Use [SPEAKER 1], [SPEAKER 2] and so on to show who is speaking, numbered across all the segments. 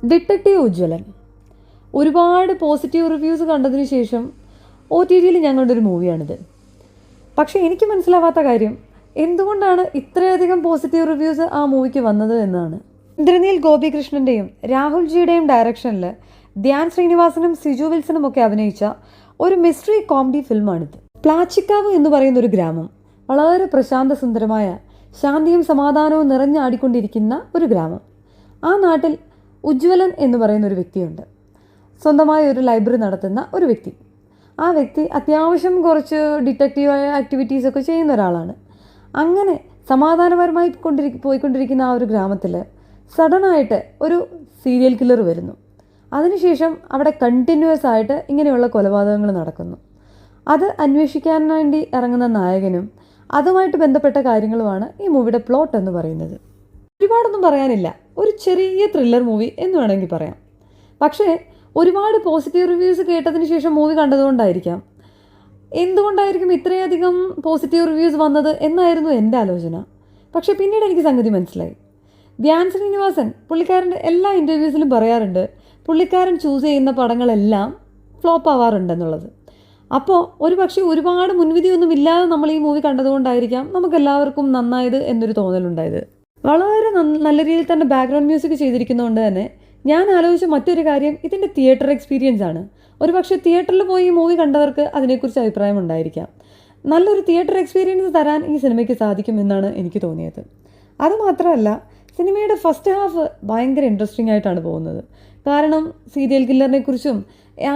[SPEAKER 1] Detective Ujjwalan ഒരുപാട് positive reviews കണ്ടതിന് ശേഷം OTTയിൽ ഞാൻ കണ്ടൊരു മൂവിയാണിത്. പക്ഷേ എനിക്ക് മനസ്സിലാവാത്ത കാര്യം എന്തുകൊണ്ടാണ് ഇത്രയധികം പോസിറ്റീവ് റിവ്യൂസ് ആ മൂവിക്ക് വന്നത് എന്നാണ്. ഇന്ദ്രനീൽ ഗോപികൃഷ്ണൻ്റെയും രാഹുൽജിയുടെയും ഡയറക്ഷനിൽ ധ്യാൻ ശ്രീനിവാസനും സിജു വിൽസണും ഒക്കെ അഭിനയിച്ച ഒരു മിസ്റ്ററി കോമഡി ഫിലിമാണിത്. പ്ലാച്ചിക്കാവ് എന്ന് പറയുന്ന ഒരു ഗ്രാമം വളരെ പ്രശാന്ത സുന്ദരമായ ശാന്തിയും സമാധാനവും നിറഞ്ഞാടിക്കൊണ്ടിരിക്കുന്ന ഒരു ഗ്രാമം. ആ നാട്ടിൽ ഉജ്ജ്വലൻ എന്ന് പറയുന്ന ഒരു വ്യക്തിയുണ്ട്. സ്വന്തമായ ഒരു ലൈബ്രറി നടത്തുന്ന ഒരു വ്യക്തി. ആ വ്യക്തി അത്യാവശ്യം കുറച്ച് ഡിറ്റക്റ്റീവ് ആക്ടിവിറ്റീസൊക്കെ ചെയ്യുന്ന ഒരാളാണ്. അങ്ങനെ സമാധാനപരമായി പോയിക്കൊണ്ടിരിക്കുന്ന ആ ഒരു ഗ്രൂപ്പിൽ സഡനായിട്ട് ഒരു സീരിയൽ കില്ലർ വരുന്നു. അതിനുശേഷം അവിടെ കണ്ടിന്യൂസ് ആയിട്ട് ഇങ്ങനെയുള്ള കൊലപാതകങ്ങൾ നടക്കുന്നു. അത് അന്വേഷിക്കാൻ വേണ്ടി ഇറങ്ങുന്ന നായകനും അതുമായിട്ട് ബന്ധപ്പെട്ട കാര്യങ്ങളുമാണ് ഈ മൂവിയുടെ പ്ലോട്ട് എന്ന് പറയുന്നത്. ഒരുപാടൊന്നും പറയാനില്ല, ഒരു ചെറിയ ത്രില്ലർ മൂവി എന്ന് വേണമെങ്കിൽ പറയാം. പക്ഷേ ഒരുപാട് പോസിറ്റീവ് റിവ്യൂസ് കേട്ടതിന് ശേഷം മൂവി കണ്ടതുകൊണ്ടായിരിക്കാം, എന്തുകൊണ്ടായിരിക്കും ഇത്രയധികം പോസിറ്റീവ് റിവ്യൂസ് വന്നത് എന്നായിരുന്നു എൻ്റെ ആലോചന. പക്ഷേ പിന്നീട് എനിക്ക് സംഗതി മനസ്സിലായി. ധ്യാൻ ശ്രീനിവാസൻ പുള്ളിക്കാരൻ്റെ എല്ലാ ഇൻ്റർവ്യൂസിലും പറയാറുണ്ട് പുള്ളിക്കാരൻ ചൂസ് ചെയ്യുന്ന പടങ്ങളെല്ലാം ഫ്ലോപ്പ് ആവാറുണ്ടെന്നുള്ളത്. അപ്പോൾ ഒരുപാട് മുൻവിധിയൊന്നും ഇല്ലാതെ നമ്മൾ ഈ മൂവി കണ്ടതുകൊണ്ടായിരിക്കാം നമുക്കെല്ലാവർക്കും നന്നായത് എന്നൊരു തോന്നലുണ്ടായത്. വളരെ നല്ല രീതിയിൽ തന്നെ ബാക്ക്ഗ്രൗണ്ട് മ്യൂസിക് ചെയ്തിരിക്കുന്നതുകൊണ്ട് തന്നെ ഞാൻ ആലോചിച്ച മറ്റൊരു കാര്യം ഇതിൻ്റെ തിയേറ്റർ എക്സ്പീരിയൻസ് ആണ്. ഒരുപക്ഷെ തിയേറ്ററിൽ പോയി ഈ മൂവി കണ്ടവർക്ക് അതിനെക്കുറിച്ച് അഭിപ്രായം ഉണ്ടായിരിക്കാം. നല്ലൊരു തിയേറ്റർ എക്സ്പീരിയൻസ് തരാൻ ഈ സിനിമയ്ക്ക് സാധിക്കുമെന്നാണ് എനിക്ക് തോന്നിയത്. അതുമാത്രമല്ല, സിനിമയുടെ ഫസ്റ്റ് ഹാഫ് ഭയങ്കര ഇൻട്രസ്റ്റിംഗ് ആയിട്ടാണ് പോകുന്നത്. കാരണം സീരിയൽ കില്ലറിനെ കുറിച്ചും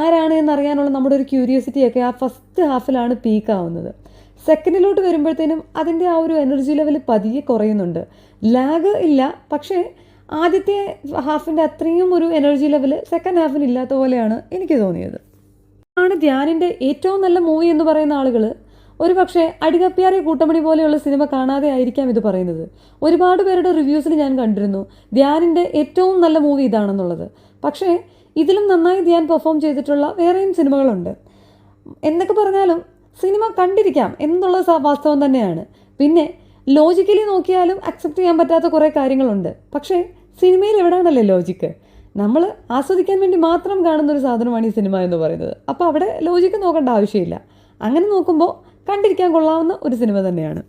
[SPEAKER 1] ആരാണ് എന്നറിയാനുള്ള നമ്മുടെ ഒരു ക്യൂരിയോസിറ്റിയൊക്കെ ആ ഫസ്റ്റ് ഹാഫിലാണ് പീക്കാവുന്നത്. സെക്കൻഡിലോട്ട് വരുമ്പോഴത്തേനും അതിൻ്റെ ആ ഒരു എനർജി ലെവൽ പതിയെ കുറയുന്നുണ്ട്. ലാഗ് ഇല്ല, പക്ഷേ ആദ്യത്തെ ഹാഫിൻ്റെ അത്രയും ഒരു എനർജി ലെവൽ സെക്കൻഡ് ഹാഫിന് ഇല്ലാത്ത പോലെയാണ് എനിക്ക് തോന്നിയത്. ആണ് ധ്യാനിൻ്റെ ഏറ്റവും നല്ല മൂവി എന്ന് പറയുന്ന ആളുകൾ ഒരുപക്ഷെ അടികപ്പിയാരെ കൂട്ടമണി പോലെയുള്ള സിനിമ കാണാതെ ആയിരിക്കാം ഇത് പറയുന്നത്. ഒരുപാട് പേരുടെ റിവ്യൂസിൽ ഞാൻ കണ്ടിരുന്നു ധ്യാനിൻ്റെ ഏറ്റവും നല്ല മൂവി ഇതാണെന്നുള്ളത്. പക്ഷേ ഇതിലും നന്നായി ധ്യാൻ പെർഫോം ചെയ്തിട്ടുള്ള വേറെയും സിനിമകളുണ്ട്. എന്നൊക്കെ പറഞ്ഞാലും സിനിമ കണ്ടിരിക്കാം എന്നുള്ളത് വാസ്തവം തന്നെയാണ്. പിന്നെ ലോജിക്കലി നോക്കിയാലും അക്സെപ്റ്റ് ചെയ്യാൻ പറ്റാത്ത കുറേ കാര്യങ്ങളുണ്ട്. പക്ഷേ സിനിമയിൽ എവിടെയാണല്ലേ ലോജിക്ക്? നമ്മൾ ആസ്വദിക്കാൻ വേണ്ടി മാത്രം കാണുന്നൊരു സാധനമാണ് ഈ സിനിമ എന്ന് പറയുന്നത്. അപ്പോൾ അവിടെ ലോജിക്ക് നോക്കേണ്ട ആവശ്യമില്ല. അങ്ങനെ നോക്കുമ്പോൾ കണ്ടിരിക്കാൻ കൊള്ളാവുന്ന ഒരു സിനിമ തന്നെയാണ്.